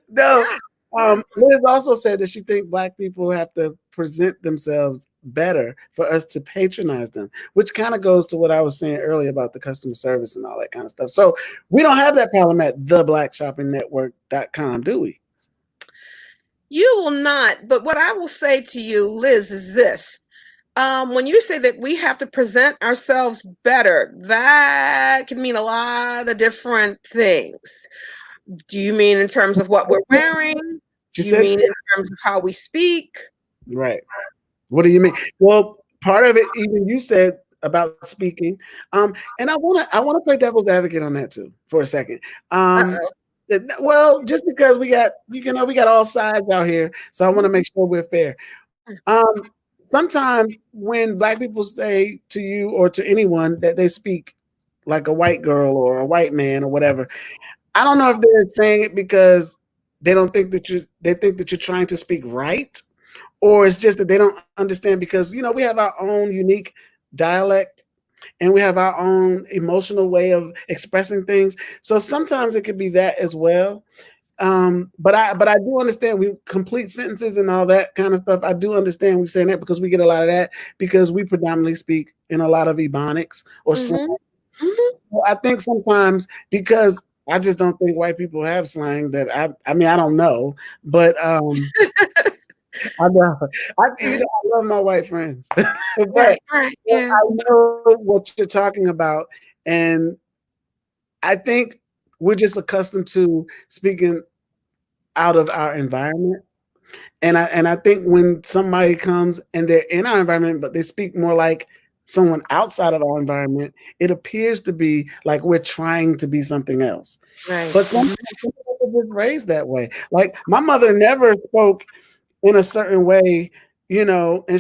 No. Liz also said that she thinks Black people have to present themselves better for us to patronize them, which kind of goes to what I was saying earlier about the customer service and all that kind of stuff. So we don't have that problem at theblackshoppingnetwork.com, do we? You will not. But what I will say to you, Liz, is this. When you say that we have to present ourselves better, that can mean a lot of different things. Do you mean in terms of what we're wearing? Do you mean in terms of how we speak? Right. What do you mean? Well, part of it, even you said about speaking. And I wanna play devil's advocate on that too for a second. Well, just because we got all sides out here, so I want to make sure we're fair. Sometimes when Black people say to you or to anyone that they speak like a white girl or a white man or whatever, I don't know if they're saying it because they think that you're trying to speak right, or it's just that they don't understand because we have our own unique dialect. and we have our own emotional way of expressing things. So sometimes it could be that as well. But I do understand we complete sentences and all that kind of stuff. I do understand we saying that because we get a lot of that because we predominantly speak in a lot of ebonics or slang. Mm-hmm. Mm-hmm. Well, I think sometimes because I just don't think white people have slang that I mean I don't know, but I know I love my white friends, but Right, right, yeah. I know what you're talking about, and I think we're just accustomed to speaking out of our environment. And I think when somebody comes and they're in our environment, but they speak more like someone outside of our environment, it appears to be like we're trying to be something else. Right. But Mm-hmm. some people are just raised that way. Like my mother never spoke in a certain way, and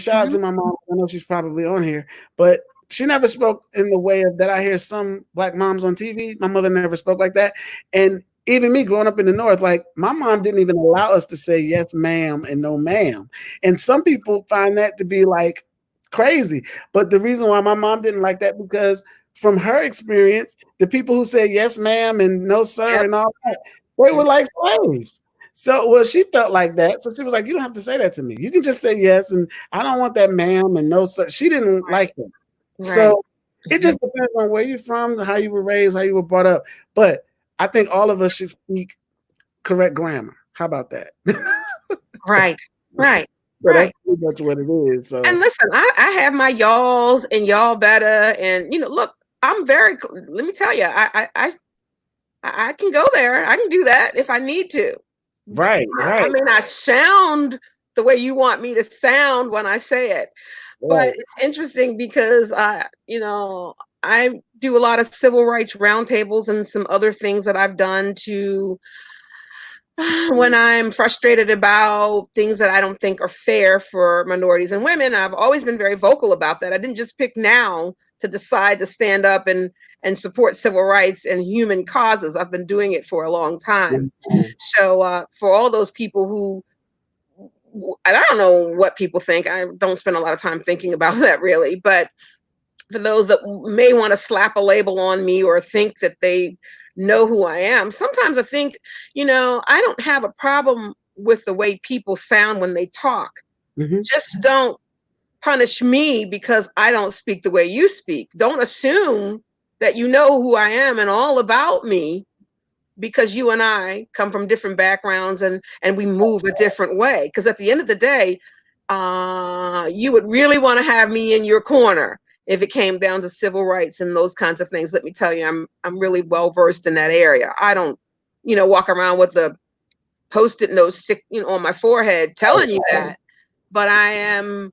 shout out Mm-hmm. to my mom. I know she's probably on here, but she never spoke in the way of that I hear some black moms on TV. My mother never spoke like that. And even me growing up in the North, like my mom didn't even allow us to say yes, ma'am, and no, ma'am. And some people find that to be like crazy. But the reason why my mom didn't like that because from her experience, the people who said yes, ma'am, and no, sir, Yep. and all that, they were Yep. like slaves. So, well, she felt like that. So she was like, you don't have to say that to me. You can just say yes. And I don't want that ma'am and no, sir. She didn't Right. like that. Right. So it just depends on where you're from, how you were raised, how you were brought up. But I think all of us should speak correct grammar. How about that? Right. Right. So Right. that's pretty much what it is. And So, listen, I have my y'alls and y'all better, and look, I'm very. Let me tell you, I can go there. I can do that if I need to. right, I right, mean, I sound the way you want me to sound when I say it. But right. it's interesting because I do a lot of civil rights roundtables and some other things that I've done to when I'm frustrated about things that I don't think are fair for minorities and women. I've always been very vocal about that. I didn't just pick now to decide to stand up and support civil rights and human causes. I've been doing it for a long time. So for all those people who and I don't know what people think. I don't spend a lot of time thinking about that really, but for those that may want to slap a label on me or think that they know who I am, sometimes I think, I don't have a problem with the way people sound when they talk. Mm-hmm. Just don't punish me because I don't speak the way you speak. Don't assume that you know who I am and all about me because you and I come from different backgrounds and we move a different way. Because at the end of the day, you would really want to have me in your corner if it came down to civil rights and those kinds of things. Let me tell you, I'm really well versed in that area. I don't, walk around with a post-it note stick, on my forehead telling you that, but I am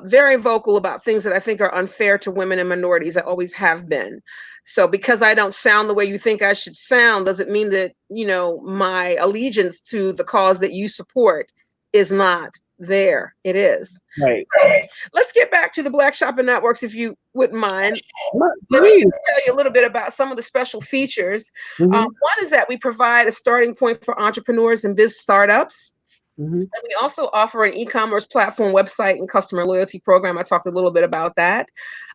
very vocal about things that I think are unfair to women and minorities. I always have been. So because I don't sound the way you think I should sound, doesn't mean that, my allegiance to the cause that you support is not there. It is. Right. So let's get back to the Black Shopping Networks, if you wouldn't mind. Let me Please. tell you a little bit about some of the special features. Mm-hmm. One is that we provide a starting point for entrepreneurs and biz startups. Mm-hmm. And we also offer an e-commerce platform, website, and customer loyalty program. I talked a little bit about that.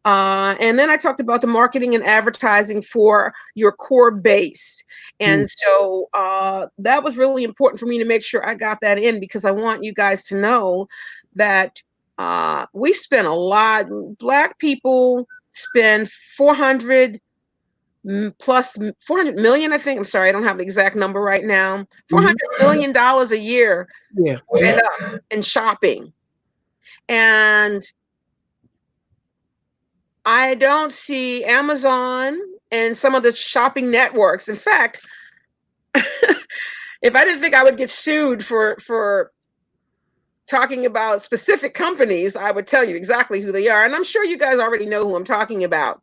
And then I talked about the marketing and advertising for your core base. And so that was really important for me to make sure I got that in because I want you guys to know that we spend a lot. Black people spend 400 plus 400 million, I think. I'm sorry, I don't have the exact number right now. Mm-hmm. $400 million a year Yeah. end up in shopping. And I don't see Amazon and some of the shopping networks. In fact, if I didn't think I would get sued for talking about specific companies, I would tell you exactly who they are. And I'm sure you guys already know who I'm talking about.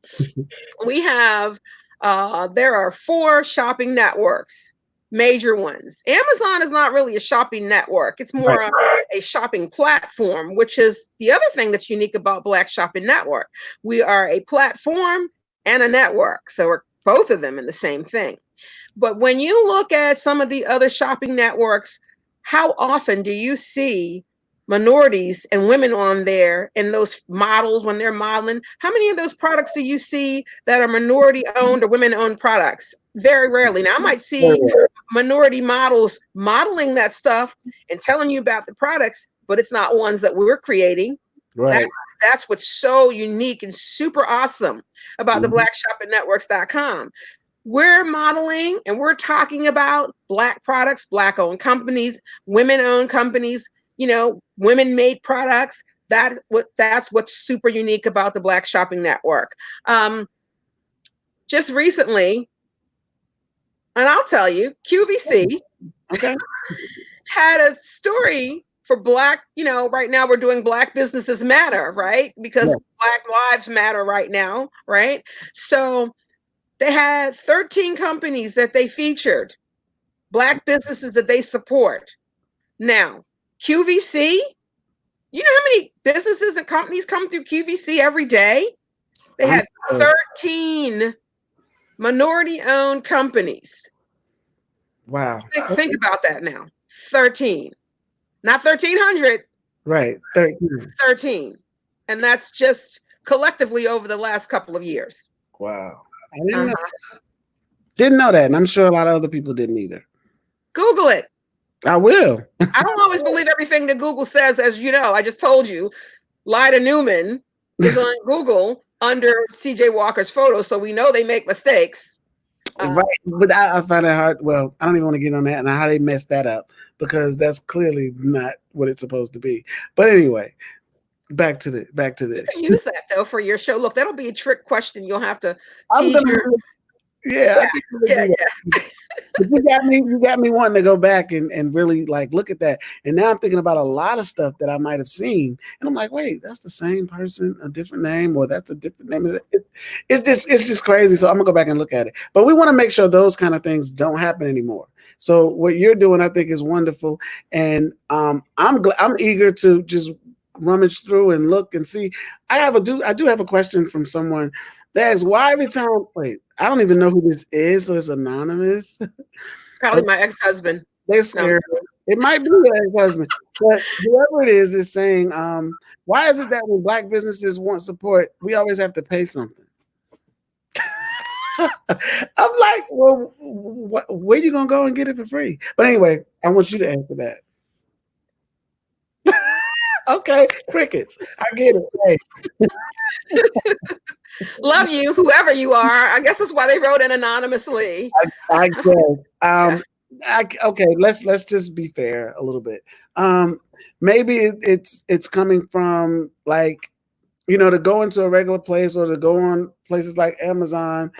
We have there are 4 shopping networks, major ones. Amazon is not really a shopping network. It's Right. more a shopping platform, which is the other thing that's unique about Black Shopping Network. We are a platform and a network. So we're both of them in the same thing. But when you look at some of the other shopping networks, how often do you see minorities and women on there, and those models when they're modeling, how many of those products do you see that are minority owned or women owned products? Very rarely. Now I might see minority models modeling that stuff and telling you about the products, but it's not ones that we're creating. Right. That's what's so unique and super awesome about the blackshoppingnetworks.com. We're modeling and we're talking about Black products, Black owned companies, women owned companies, women made products. That's what's super unique about the Black Shopping Network. Just recently, and I'll tell you, QVC had a story for Black, right now we're doing Black Businesses Matter, right? Because Black Lives Matter right now, right? So they had 13 companies that they featured, Black businesses that they support. Now, QVC, you know how many businesses and companies come through QVC every day? They had 13 minority-owned companies. Wow. Think about that now. 13. Not 1,300. Right. 13. 13. And that's just collectively over the last couple of years. Wow. I didn't know that. And I'm sure a lot of other people didn't either. Google it. I will. I don't always believe everything that Google says, as you know. I just told you, Lyda Newman is on Google under CJ Walker's photo, so we know they make mistakes. Right. But I find it hard. Well, I don't even want to get on that and how they messed that up, because that's clearly not what it's supposed to be. But anyway, back to this. You can use that though for your show. Look, that'll be a trick question. You'll have to tease I think you got me wanting to go back and really look at that. And now I'm thinking about a lot of stuff that I might have seen, and I'm like, wait, that's the same person, a different name, or that's a different name. It's just crazy. So I'm gonna go back and look at it. But we want to make sure those kind of things don't happen anymore. So what you're doing, I think, is wonderful, and I'm eager to just rummage through and look and see. I do have a question from someone that asks, why every time? Wait, I don't even know who this is, so it's anonymous. Probably my ex-husband. They're scared. No. It might be your ex-husband, but whoever it is saying, why is it that when Black businesses want support, we always have to pay something? I'm like, well, where you gonna go and get it for free? But anyway, I want you to answer that. Okay, crickets. I get it. Hey. Love you, whoever you are. I guess that's why they wrote it anonymously. I guess. Okay, let's just be fair a little bit. Maybe it's coming from to go into a regular place or to go on places like Amazon.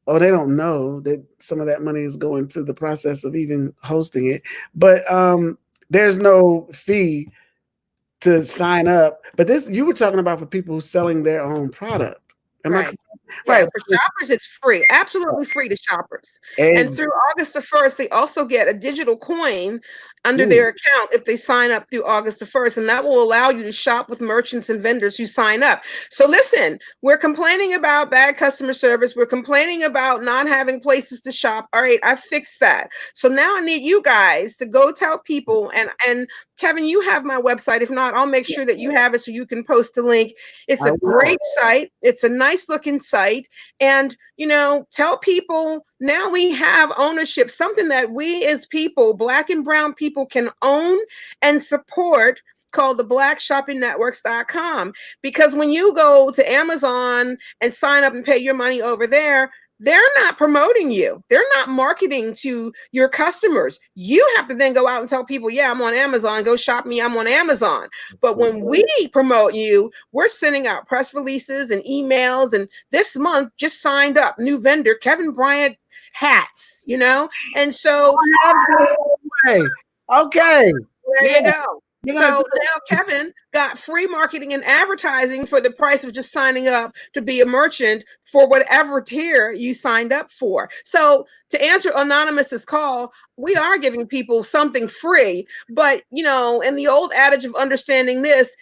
Oh, they don't know that some of that money is going to the process of even hosting it. But there's no fee to sign up. But this, you were talking about for people selling their own product. Right. Right. For shoppers, it's free. Absolutely free to shoppers. And through August the 1st, they also get a digital coin under their account if they sign up through August the 1st. And that will allow you to shop with merchants and vendors who sign up. So listen, we're complaining about bad customer service. We're complaining about not having places to shop. All right, I fixed that. So now I need you guys to go tell people. And Kevin, you have my website. If not, I'll make sure that you have it so you can post a link. It's a great site. It's a nice looking site. And, tell people now we have ownership, something that we as people, Black and brown people, can own and support, called the blackshoppingnetworks.com. Because when you go to Amazon and sign up and pay your money over there, they're not promoting you. They're not marketing to your customers. You have to then go out and tell people, yeah, I'm on Amazon. Go shop me. I'm on Amazon. But when we promote you, we're sending out press releases and emails. And this month just signed up new vendor, Kevin Bryant hats, And so, okay. There you go. So now Kevin got free marketing and advertising for the price of just signing up to be a merchant for whatever tier you signed up for. So to answer Anonymous's call, we are giving people something free. But, in the old adage of understanding this,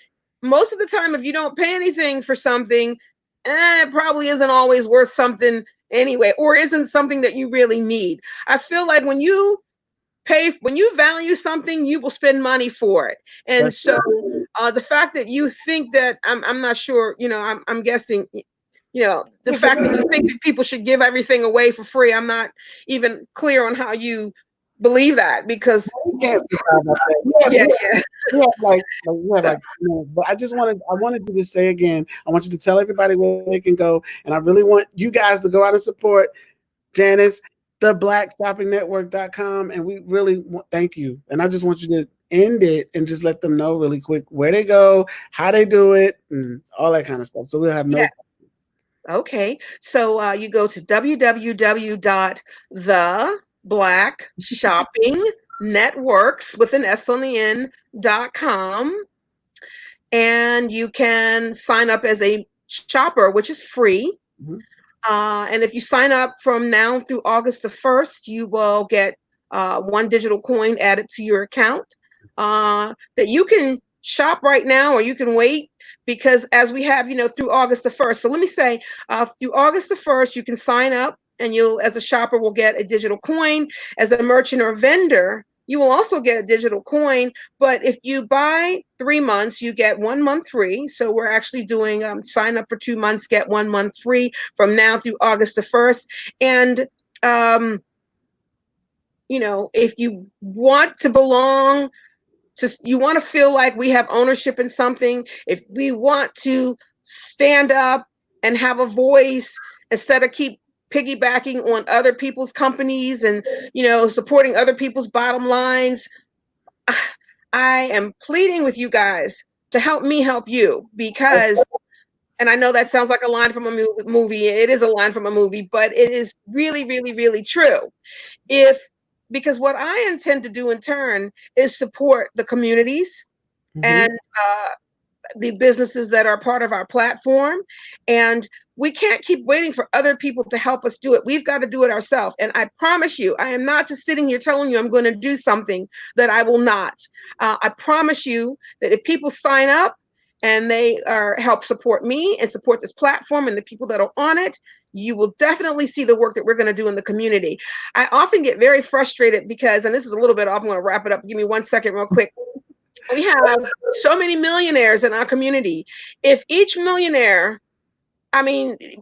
most of the time, if you don't pay anything for something, it probably isn't always worth something anyway, or isn't something that you really need. I feel like when you when you value something, you will spend money for it. And That's so the fact that you think that I'm not sure, I'm guessing, the fact that you think that people should give everything away for free, I'm not even clear on how you believe that, because you can't see about that. yeah, We have like minutes, but I wanted you to say again, I want you to tell everybody where they can go, and I really want you guys to go out and support Janice, the blackshoppingnetwork.com, and we really thank you. And I just want you to end it and just let them know really quick where they go, how they do it, and all that kind of stuff. So we'll have no. yeah. Okay, so you go to www.theblackshoppingnetworks with an S on the end.com, and you can sign up as a shopper, which is free. Mhm. And if you sign up from now through August the 1st, you will get one digital coin added to your account that you can shop right now, or you can wait, because as we have, through August the 1st. So let me say, through August the 1st, you can sign up, and you'll, as a shopper, will get a digital coin. As a merchant or vendor, you will also get a digital coin. But if you buy 3 months, you get 1 month free. So we're actually doing sign up for 2 months, get 1 month free from now through August the 1st. And if you want to belong to, you want to feel like we have ownership in something, if we want to stand up and have a voice instead of keep piggybacking on other people's companies and supporting other people's bottom lines, I am pleading with you guys to help me help you, because, and I know that sounds like a line from a movie. It is a line from a movie, but it is really, really, really true. Because what I intend to do in turn is support the communities and the businesses that are part of our platform. And we can't keep waiting for other people to help us do it. We've got to do it ourselves. And I promise you, I am not just sitting here telling you I'm going to do something that I will not. I promise you that if people sign up and they help support me and support this platform and the people that are on it, you will definitely see the work that we're going to do in the community. I often get very frustrated because, and this is a little bit off, I'm going to wrap it up. Give me 1 second real quick. We have so many millionaires in our community. If each millionaire,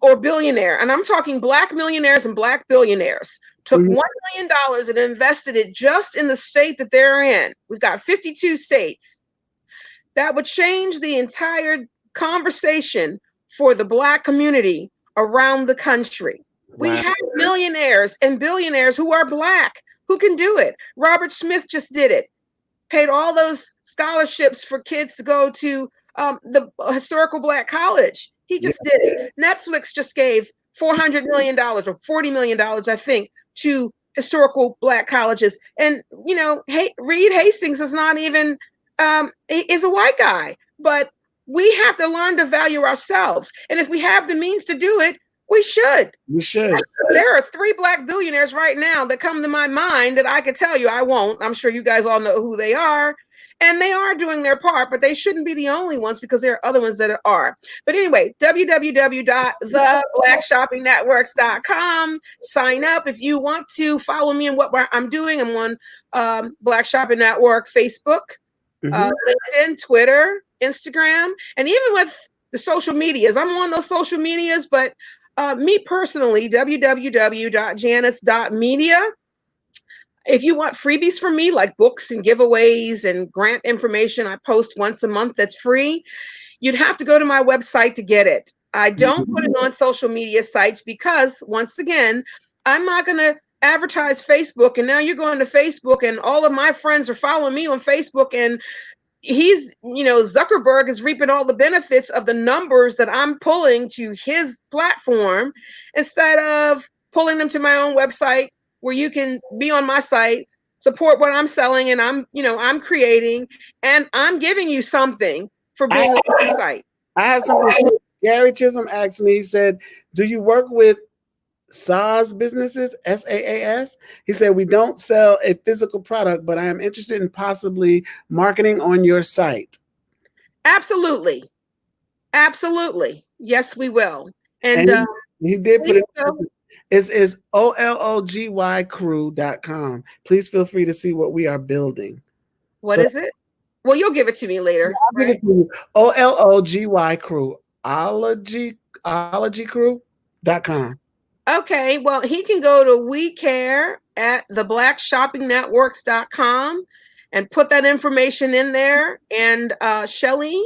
or billionaire, and I'm talking Black millionaires and Black billionaires, took $1 million and invested it just in the state that they're in, we've got 52 states, that would change the entire conversation for the Black community around the country. Wow. We have millionaires and billionaires who are Black, who can do it. Robert Smith just did it. Paid all those scholarships for kids to go to the historical Black college. He just did it. Netflix just gave $400 million or $40 million, I think, to historical Black colleges. And, Reed Hastings is not even, is a white guy. But we have to learn to value ourselves. And if we have the means to do it, we should. We should. There are 3 Black billionaires right now that come to my mind that I could tell you. I won't. I'm sure you guys all know who they are. And they are doing their part, but they shouldn't be the only ones, because there are other ones that are. But anyway, www.theblackshoppingnetworks.com. Sign up if you want to follow me in what I'm doing. I'm on Black Shopping Network, Facebook, LinkedIn, Twitter, Instagram, and even with the social medias. I'm on those social medias, but me personally, www.janice.media. If you want freebies from me, like books and giveaways and grant information I post once a month that's free, you'd have to go to my website to get it. I don't put it on social media sites because, once again, I'm not going to advertise Facebook. And now you're going to Facebook and all of my friends are following me on Facebook, and Zuckerberg is reaping all the benefits of the numbers that I'm pulling to his platform, instead of pulling them to my own website, where you can be on my site, support what I'm selling and I'm creating, and I'm giving you something for being on my site. I have something. Gary Chisholm asked me, he said, do you work with SaaS businesses, SaaS? He said, we don't sell a physical product, but I am interested in possibly marketing on your site. Absolutely. Absolutely. Yes, we will. And he did put it. It's OLOGYcrew.com. Please feel free to see what we are building. What is it? Well, you'll give it to me later. I'll give it to you. OLOGY Crew. Ologycrew.com. Okay, well, he can go to We Care at theblackshoppingnetworks.com and put that information in there. And Shelly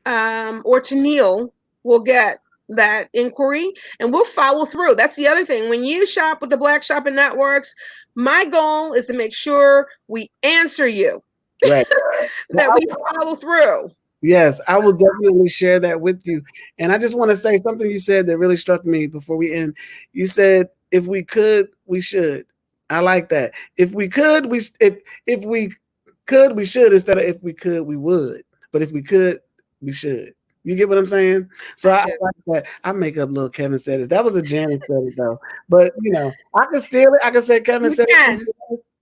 or Tennille will get that inquiry and we'll follow through. That's the other thing. When you shop with the Black Shopping Networks, my goal is to make sure we answer you. Right. That we follow through. Yes, I will definitely share that with you. And I just want to say something you said that really struck me before we end. You said, if we could, we should. I like that. If we could, if we could, we should, instead of if we could, we would. But if we could, we should. You get what I'm saying? So I like that. I make up little Kevin said it. That was a Janice said it though. But you know, I can steal it. I can say Kevin said it.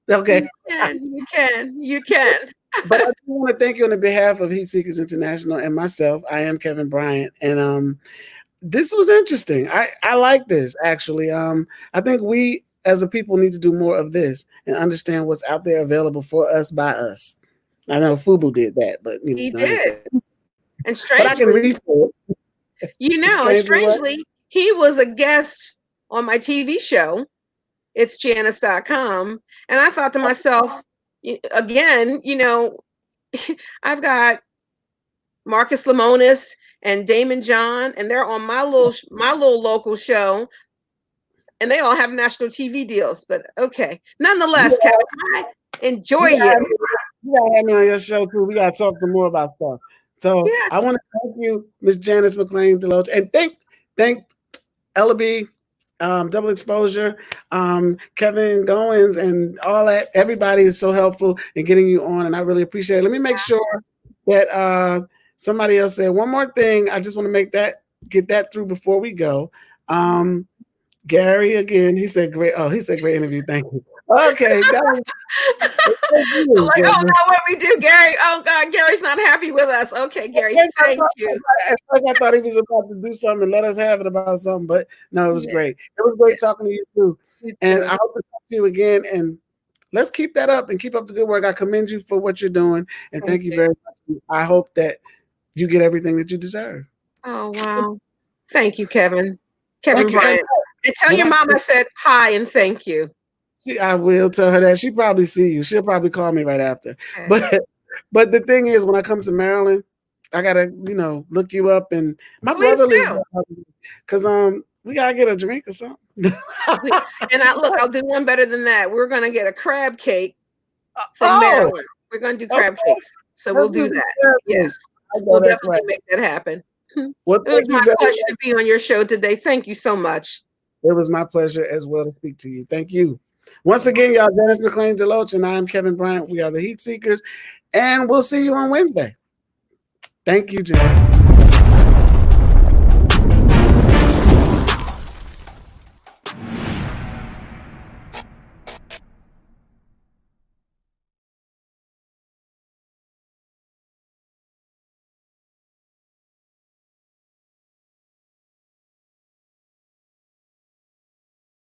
Okay. You can. But I do want to thank you on the behalf of Heatseekers International and myself. I am Kevin Bryant, and this was interesting. I like this actually. I think we as a people need to do more of this and understand what's out there available for us by us. I know Fubu did that, but you know, he did. And strangely, but I can restate it. You know, strangely, he was a guest on my TV show. It's Janice.com, and I thought to myself, again, you know, I've got Marcus Lemonis and Damon John, and they're on my little local show, and they all have national TV deals. But okay, nonetheless, Kevin, I enjoy you. You gotta have me on your show too. We gotta talk some more about stuff. So yes. I want to thank you, Miss Janice Mclean, Deloatch, and thank Ellaby, Double Exposure, Kevin Goins, and all that. Everybody is so helpful in getting you on, and I really appreciate it. Let me make sure that somebody else said one more thing. I just want to get that through before we go. Gary again, he said great. Oh, he said great interview. Thank you. Okay, like, oh no, what we do, Gary? Oh God, Gary's not happy with us. Okay, Gary, thank you. At first, I thought he was about to do something and let us have it about something, but no, it was great. It was great talking to you too. And I hope to talk to you again. And let's keep that up and keep up the good work. I commend you for what you're doing, and thank you very much. I hope that you get everything that you deserve. Oh wow, thank you, Kevin. Kevin Bryant. And tell your mom I said hi and thank you. I will tell her that. She probably see you. She'll probably call me right after. Okay. But the thing is, when I come to Maryland, I gotta, look you up. And my brother lives because we gotta get a drink or something. And I'll do one better than that. We're gonna get a crab cake from Maryland. We're gonna do crab cakes. So we'll do that. Yes. We'll definitely make that happen. Well, it was my pleasure to be on your show today. Thank you so much. It was my pleasure as well to speak to you. Thank you. Once again, y'all, Janice Mclean, Deloatch, and I am Kevin Bryant. We are the Heatseekers, and we'll see you on Wednesday. Thank you, Janice.